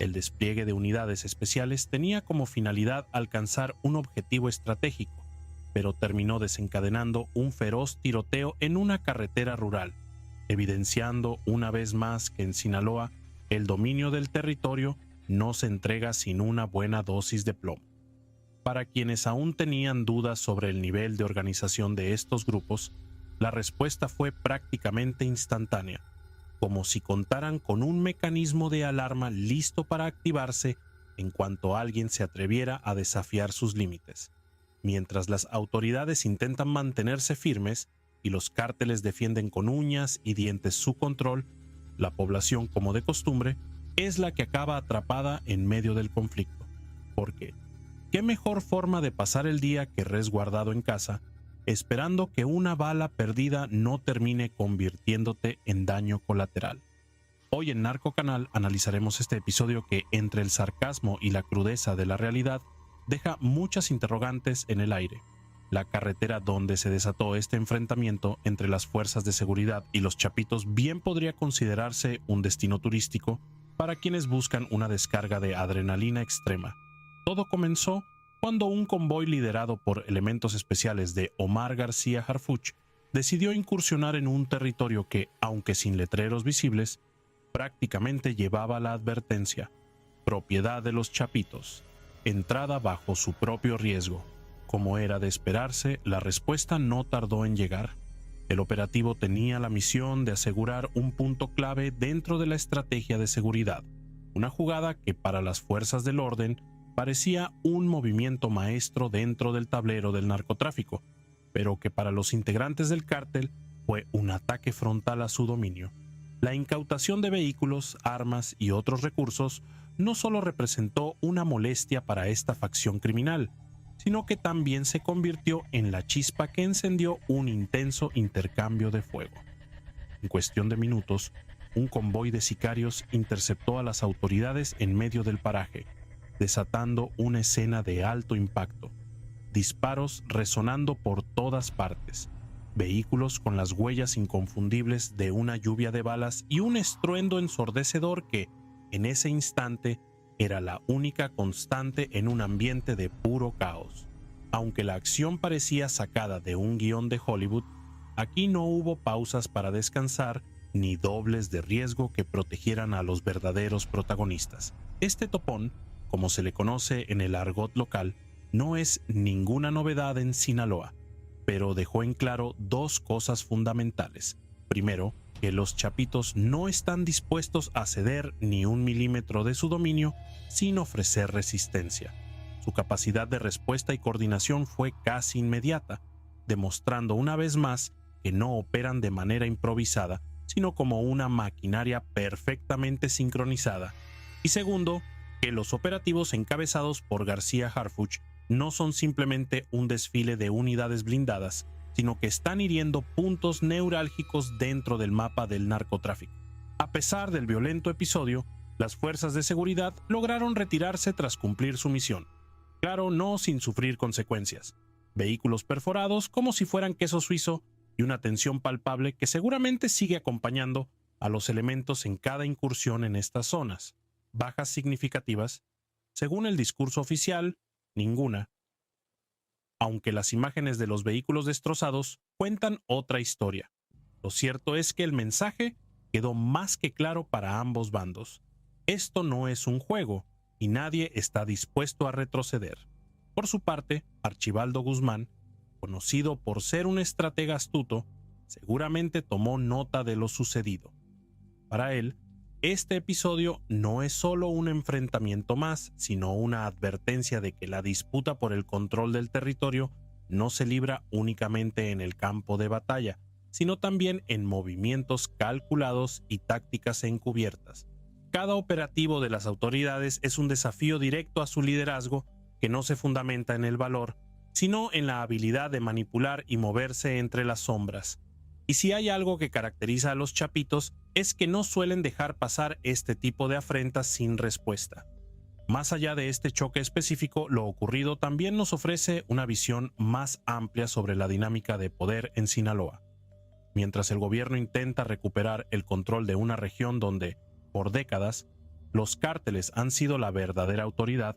El despliegue de unidades especiales tenía como finalidad alcanzar un objetivo estratégico, pero terminó desencadenando un feroz tiroteo en una carretera rural, evidenciando una vez más que en Sinaloa el dominio del territorio no se entrega sin una buena dosis de plomo. Para quienes aún tenían dudas sobre el nivel de organización de estos grupos, la respuesta fue prácticamente instantánea, como si contaran con un mecanismo de alarma listo para activarse en cuanto alguien se atreviera a desafiar sus límites. Mientras las autoridades intentan mantenerse firmes y los cárteles defienden con uñas y dientes su control, la población, como de costumbre, es la que acaba atrapada en medio del conflicto. ¿Por qué? ¿Qué mejor forma de pasar el día que resguardado en casa, esperando que una bala perdida no termine convirtiéndote en daño colateral? Hoy en Narco Canal analizaremos este episodio que, entre el sarcasmo y la crudeza de la realidad, deja muchas interrogantes en el aire. La carretera donde se desató este enfrentamiento entre las fuerzas de seguridad y los chapitos bien podría considerarse un destino turístico para quienes buscan una descarga de adrenalina extrema. Todo comenzó cuando un convoy liderado por elementos especiales de Omar García Harfuch decidió incursionar en un territorio que, aunque sin letreros visibles, prácticamente llevaba la advertencia: propiedad de los chapitos, entrada bajo su propio riesgo. Como era de esperarse, la respuesta no tardó en llegar. El operativo tenía la misión de asegurar un punto clave dentro de la estrategia de seguridad, una jugada que para las fuerzas del orden parecía un movimiento maestro dentro del tablero del narcotráfico, pero que para los integrantes del cártel fue un ataque frontal a su dominio. La incautación de vehículos, armas y otros recursos no solo representó una molestia para esta facción criminal, sino que también se convirtió en la chispa que encendió un intenso intercambio de fuego. En cuestión de minutos, un convoy de sicarios interceptó a las autoridades en medio del paraje, desatando una escena de alto impacto. Disparos resonando por todas partes, vehículos con las huellas inconfundibles de una lluvia de balas y un estruendo ensordecedor que, en ese instante, era la única constante en un ambiente de puro caos. Aunque la acción parecía sacada de un guión de Hollywood, aquí no hubo pausas para descansar ni dobles de riesgo que protegieran a los verdaderos protagonistas. Este topón, como se le conoce en el argot local, no es ninguna novedad en Sinaloa, pero dejó en claro dos cosas fundamentales. Primero, que los chapitos no están dispuestos a ceder ni un milímetro de su dominio sin ofrecer resistencia. Su capacidad de respuesta y coordinación fue casi inmediata, demostrando una vez más que no operan de manera improvisada, sino como una maquinaria perfectamente sincronizada. Y segundo, que los operativos encabezados por García Harfuch no son simplemente un desfile de unidades blindadas, sino que están hiriendo puntos neurálgicos dentro del mapa del narcotráfico. A pesar del violento episodio, las fuerzas de seguridad lograron retirarse tras cumplir su misión. Claro, no sin sufrir consecuencias. Vehículos perforados como si fueran queso suizo y una tensión palpable que seguramente sigue acompañando a los elementos en cada incursión en estas zonas. Bajas significativas, según el discurso oficial, ninguna. Aunque las imágenes de los vehículos destrozados cuentan otra historia. Lo cierto es que el mensaje quedó más que claro para ambos bandos. Esto no es un juego y nadie está dispuesto a retroceder. Por su parte, Archibaldo Guzmán, conocido por ser un estratega astuto, seguramente tomó nota de lo sucedido. Para él, este episodio no es solo un enfrentamiento más, sino una advertencia de que la disputa por el control del territorio no se libra únicamente en el campo de batalla, sino también en movimientos calculados y tácticas encubiertas. Cada operativo de las autoridades es un desafío directo a su liderazgo que no se fundamenta en el valor, sino en la habilidad de manipular y moverse entre las sombras. Y si hay algo que caracteriza a los chapitos, es que no suelen dejar pasar este tipo de afrentas sin respuesta. Más allá de este choque específico, lo ocurrido también nos ofrece una visión más amplia sobre la dinámica de poder en Sinaloa. Mientras el gobierno intenta recuperar el control de una región donde, por décadas, los cárteles han sido la verdadera autoridad,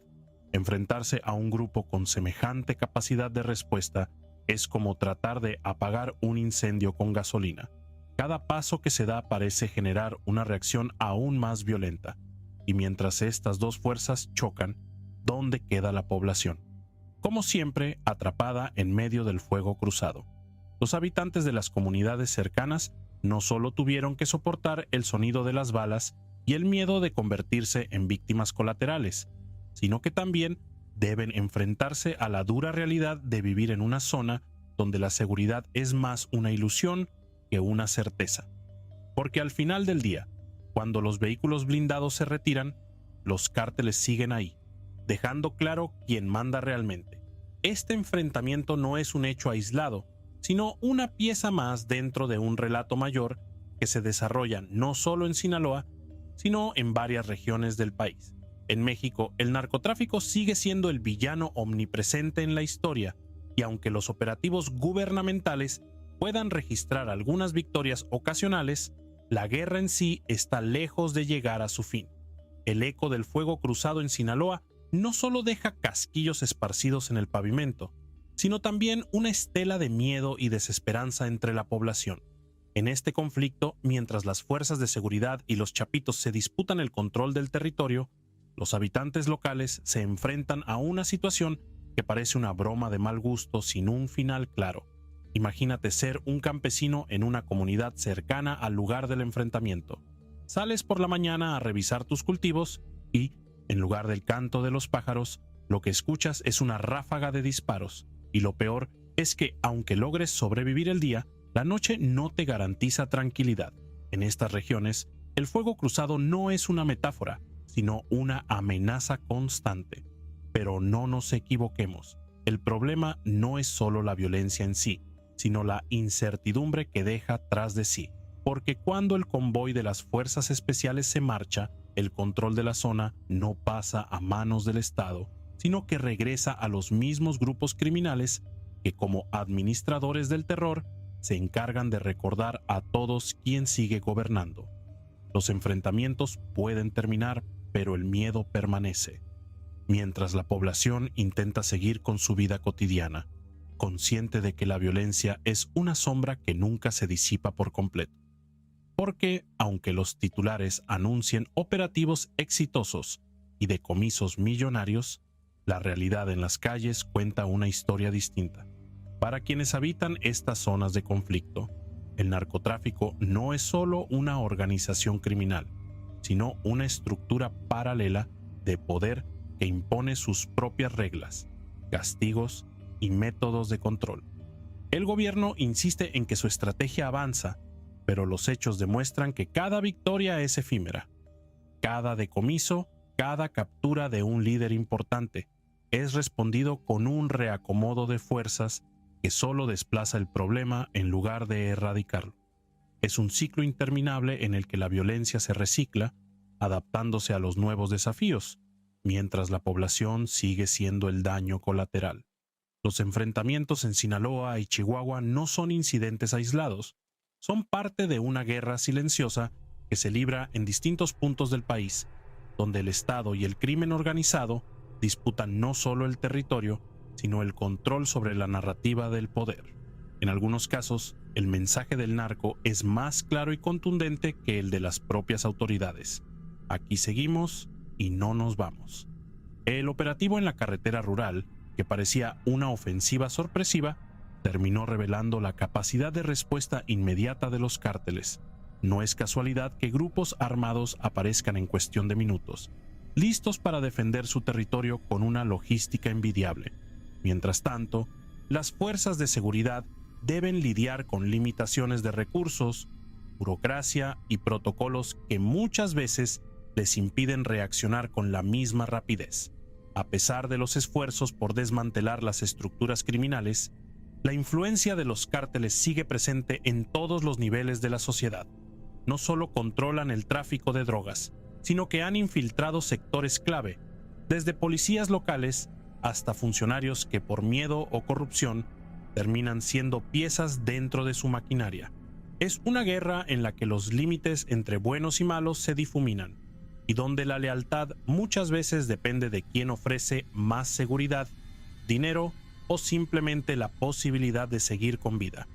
enfrentarse a un grupo con semejante capacidad de respuesta es como tratar de apagar un incendio con gasolina. Cada paso que se da parece generar una reacción aún más violenta, y mientras estas dos fuerzas chocan, ¿dónde queda la población? Como siempre, atrapada en medio del fuego cruzado. Los habitantes de las comunidades cercanas no solo tuvieron que soportar el sonido de las balas y el miedo de convertirse en víctimas colaterales, sino que también deben enfrentarse a la dura realidad de vivir en una zona donde la seguridad es más una ilusión que una certeza. Porque al final del día, cuando los vehículos blindados se retiran, los cárteles siguen ahí, dejando claro quién manda realmente. Este enfrentamiento no es un hecho aislado, sino una pieza más dentro de un relato mayor que se desarrolla no solo en Sinaloa, sino en varias regiones del país. En México, el narcotráfico sigue siendo el villano omnipresente en la historia, y aunque los operativos gubernamentales puedan registrar algunas victorias ocasionales, la guerra en sí está lejos de llegar a su fin. El eco del fuego cruzado en Sinaloa no solo deja casquillos esparcidos en el pavimento, sino también una estela de miedo y desesperanza entre la población. En este conflicto, mientras las fuerzas de seguridad y los chapitos se disputan el control del territorio, los habitantes locales se enfrentan a una situación que parece una broma de mal gusto sin un final claro. Imagínate ser un campesino en una comunidad cercana al lugar del enfrentamiento. Sales por la mañana a revisar tus cultivos y, en lugar del canto de los pájaros, lo que escuchas es una ráfaga de disparos. Y lo peor es que, aunque logres sobrevivir el día, la noche no te garantiza tranquilidad. En estas regiones, el fuego cruzado no es una metáfora, sino una amenaza constante. Pero no nos equivoquemos, el problema no es solo la violencia en sí, sino la incertidumbre que deja tras de sí. Porque cuando el convoy de las fuerzas especiales se marcha, el control de la zona no pasa a manos del Estado, sino que regresa a los mismos grupos criminales que, como administradores del terror, se encargan de recordar a todos quién sigue gobernando. Los enfrentamientos pueden terminar, pero el miedo permanece, mientras la población intenta seguir con su vida cotidiana, consciente de que la violencia es una sombra que nunca se disipa por completo. Porque, aunque los titulares anuncien operativos exitosos y decomisos millonarios, la realidad en las calles cuenta una historia distinta. Para quienes habitan estas zonas de conflicto, el narcotráfico no es solo una organización criminal, sino una estructura paralela de poder que impone sus propias reglas, castigos y métodos de control. El gobierno insiste en que su estrategia avanza, pero los hechos demuestran que cada victoria es efímera. Cada decomiso, cada captura de un líder importante, es respondido con un reacomodo de fuerzas que solo desplaza el problema en lugar de erradicarlo. Es un ciclo interminable en el que la violencia se recicla, adaptándose a los nuevos desafíos, mientras la población sigue siendo el daño colateral. Los enfrentamientos en Sinaloa y Chihuahua no son incidentes aislados, son parte de una guerra silenciosa que se libra en distintos puntos del país, donde el Estado y el crimen organizado disputan no solo el territorio, sino el control sobre la narrativa del poder. En algunos casos, el mensaje del narco es más claro y contundente que el de las propias autoridades. Aquí seguimos y no nos vamos. El operativo en la carretera rural, que parecía una ofensiva sorpresiva, terminó revelando la capacidad de respuesta inmediata de los cárteles. No es casualidad que grupos armados aparezcan en cuestión de minutos, listos para defender su territorio con una logística envidiable. Mientras tanto, las fuerzas de seguridad deben lidiar con limitaciones de recursos, burocracia y protocolos que muchas veces les impiden reaccionar con la misma rapidez. A pesar de los esfuerzos por desmantelar las estructuras criminales, la influencia de los cárteles sigue presente en todos los niveles de la sociedad. No solo controlan el tráfico de drogas, sino que han infiltrado sectores clave, desde policías locales hasta funcionarios que por miedo o corrupción terminan siendo piezas dentro de su maquinaria. Es una guerra en la que los límites entre buenos y malos se difuminan, y donde la lealtad muchas veces depende de quién ofrece más seguridad, dinero o simplemente la posibilidad de seguir con vida.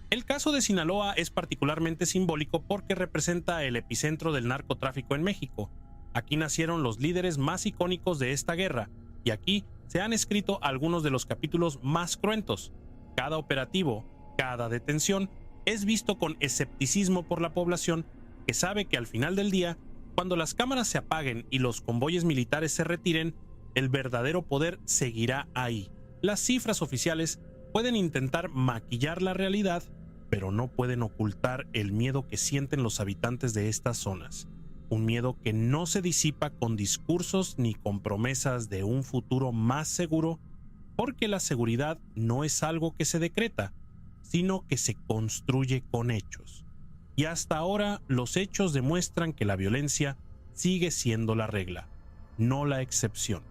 El caso de Sinaloa es particularmente simbólico porque representa el epicentro del narcotráfico en México. Aquí nacieron los líderes más icónicos de esta guerra, y aquí se han escrito algunos de los capítulos más cruentos. Cada operativo, cada detención, es visto con escepticismo por la población, que sabe que al final del día, cuando las cámaras se apaguen y los convoyes militares se retiren, el verdadero poder seguirá ahí. Las cifras oficiales pueden intentar maquillar la realidad, pero no pueden ocultar el miedo que sienten los habitantes de estas zonas. Un miedo que no se disipa con discursos ni con promesas de un futuro más seguro, porque la seguridad no es algo que se decreta, sino que se construye con hechos. Y hasta ahora los hechos demuestran que la violencia sigue siendo la regla, no la excepción.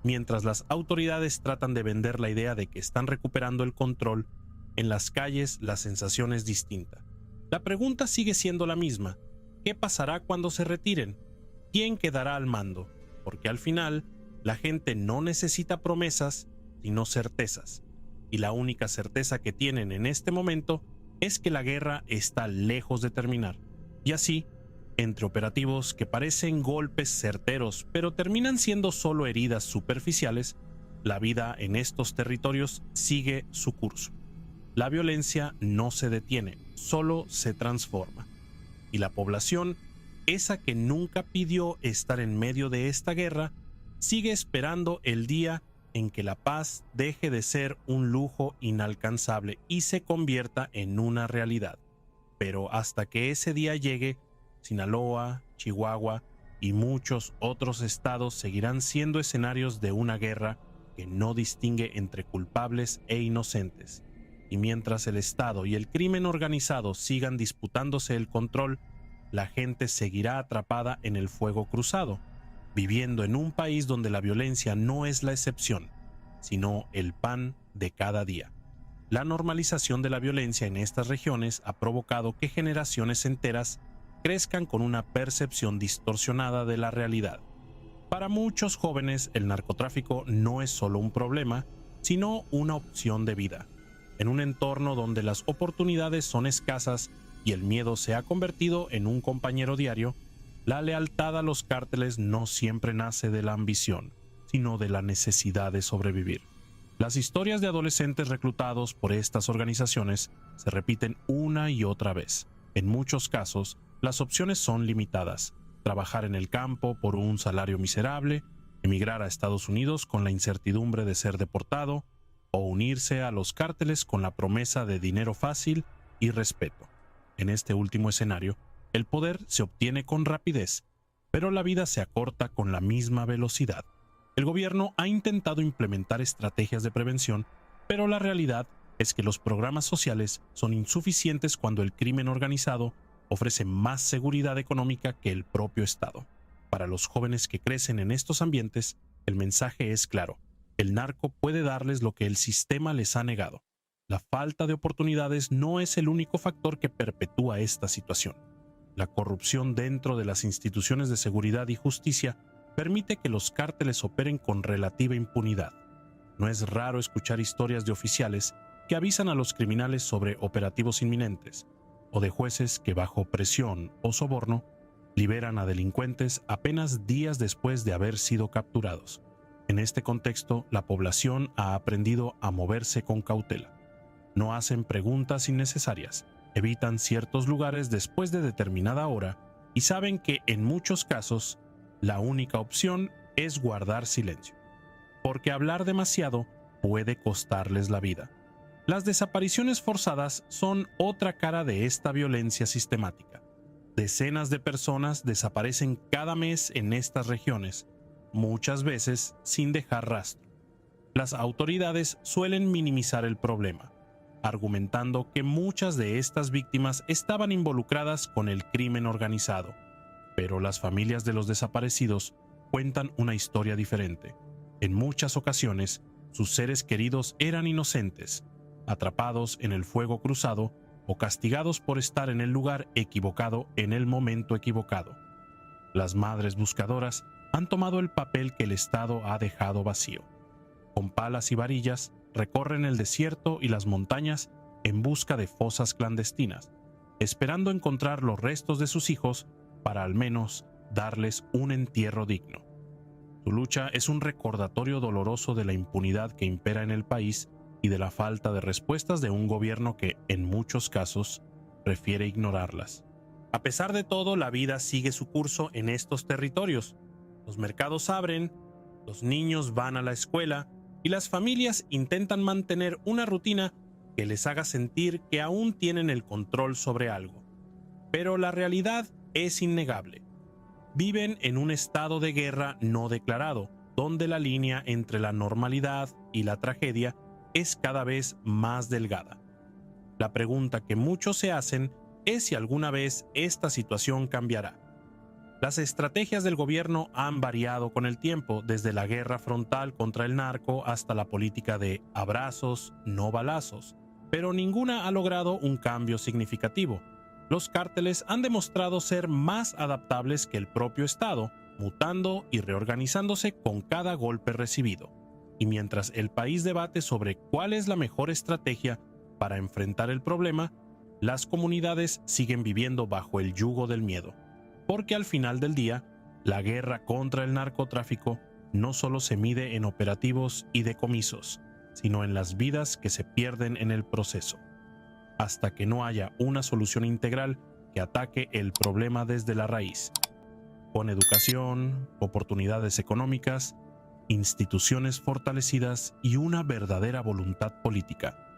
Mientras las autoridades tratan de vender la idea de que están recuperando el control, en las calles la sensación es distinta. La pregunta sigue siendo la misma: ¿qué pasará cuando se retiren? ¿Quién quedará al mando? Porque al final, la gente no necesita promesas, sino certezas. Y la única certeza que tienen en este momento es que la guerra está lejos de terminar. Y así, entre operativos que parecen golpes certeros, pero terminan siendo solo heridas superficiales, la vida en estos territorios sigue su curso. La violencia no se detiene, solo se transforma. Y la población, esa que nunca pidió estar en medio de esta guerra, sigue esperando el día en que la paz deje de ser un lujo inalcanzable y se convierta en una realidad. Pero hasta que ese día llegue, Sinaloa, Chihuahua y muchos otros estados seguirán siendo escenarios de una guerra que no distingue entre culpables e inocentes. Y mientras el Estado y el crimen organizado sigan disputándose el control, la gente seguirá atrapada en el fuego cruzado, viviendo en un país donde la violencia no es la excepción, sino el pan de cada día. La normalización de la violencia en estas regiones ha provocado que generaciones enteras crezcan con una percepción distorsionada de la realidad. Para muchos jóvenes, el narcotráfico no es solo un problema, sino una opción de vida. En un entorno donde las oportunidades son escasas y el miedo se ha convertido en un compañero diario, la lealtad a los cárteles no siempre nace de la ambición, sino de la necesidad de sobrevivir. Las historias de adolescentes reclutados por estas organizaciones se repiten una y otra vez. En muchos casos, las opciones son limitadas: trabajar en el campo por un salario miserable, emigrar a Estados Unidos con la incertidumbre de ser deportado, o unirse a los cárteles con la promesa de dinero fácil y respeto. En este último escenario, el poder se obtiene con rapidez, pero la vida se acorta con la misma velocidad. El gobierno ha intentado implementar estrategias de prevención, pero la realidad es que los programas sociales son insuficientes cuando el crimen organizado ofrece más seguridad económica que el propio Estado. Para los jóvenes que crecen en estos ambientes, el mensaje es claro: el narco puede darles lo que el sistema les ha negado. La falta de oportunidades no es el único factor que perpetúa esta situación. La corrupción dentro de las instituciones de seguridad y justicia permite que los cárteles operen con relativa impunidad. No es raro escuchar historias de oficiales que avisan a los criminales sobre operativos inminentes, o de jueces que bajo presión o soborno liberan a delincuentes apenas días después de haber sido capturados. En este contexto, la población ha aprendido a moverse con cautela. No hacen preguntas innecesarias, evitan ciertos lugares después de determinada hora y saben que en muchos casos la única opción es guardar silencio, porque hablar demasiado puede costarles la vida. Las desapariciones forzadas son otra cara de esta violencia sistemática. Decenas de personas desaparecen cada mes en estas regiones, muchas veces sin dejar rastro. Las autoridades suelen minimizar el problema, argumentando que muchas de estas víctimas estaban involucradas con el crimen organizado, pero las familias de los desaparecidos cuentan una historia diferente. En muchas ocasiones, sus seres queridos eran inocentes, atrapados en el fuego cruzado o castigados por estar en el lugar equivocado en el momento equivocado. Las madres buscadoras han tomado el papel que el Estado ha dejado vacío. Con palas y varillas recorren el desierto y las montañas en busca de fosas clandestinas, esperando encontrar los restos de sus hijos para al menos darles un entierro digno. Su lucha es un recordatorio doloroso de la impunidad que impera en el país y de la falta de respuestas de un gobierno que, en muchos casos, prefiere ignorarlas. A pesar de todo, la vida sigue su curso en estos territorios. Los mercados abren, los niños van a la escuela y las familias intentan mantener una rutina que les haga sentir que aún tienen el control sobre algo. Pero la realidad es innegable. Viven en un estado de guerra no declarado, donde la línea entre la normalidad y la tragedia es cada vez más delgada. La pregunta que muchos se hacen es si alguna vez esta situación cambiará. Las estrategias del gobierno han variado con el tiempo, desde la guerra frontal contra el narco hasta la política de abrazos, no balazos, pero ninguna ha logrado un cambio significativo. Los cárteles han demostrado ser más adaptables que el propio Estado, mutando y reorganizándose con cada golpe recibido. Y mientras el país debate sobre cuál es la mejor estrategia para enfrentar el problema, las comunidades siguen viviendo bajo el yugo del miedo. Porque al final del día, la guerra contra el narcotráfico no solo se mide en operativos y decomisos, sino en las vidas que se pierden en el proceso. Hasta que no haya una solución integral que ataque el problema desde la raíz, con educación, oportunidades económicas, instituciones fortalecidas y una verdadera voluntad política,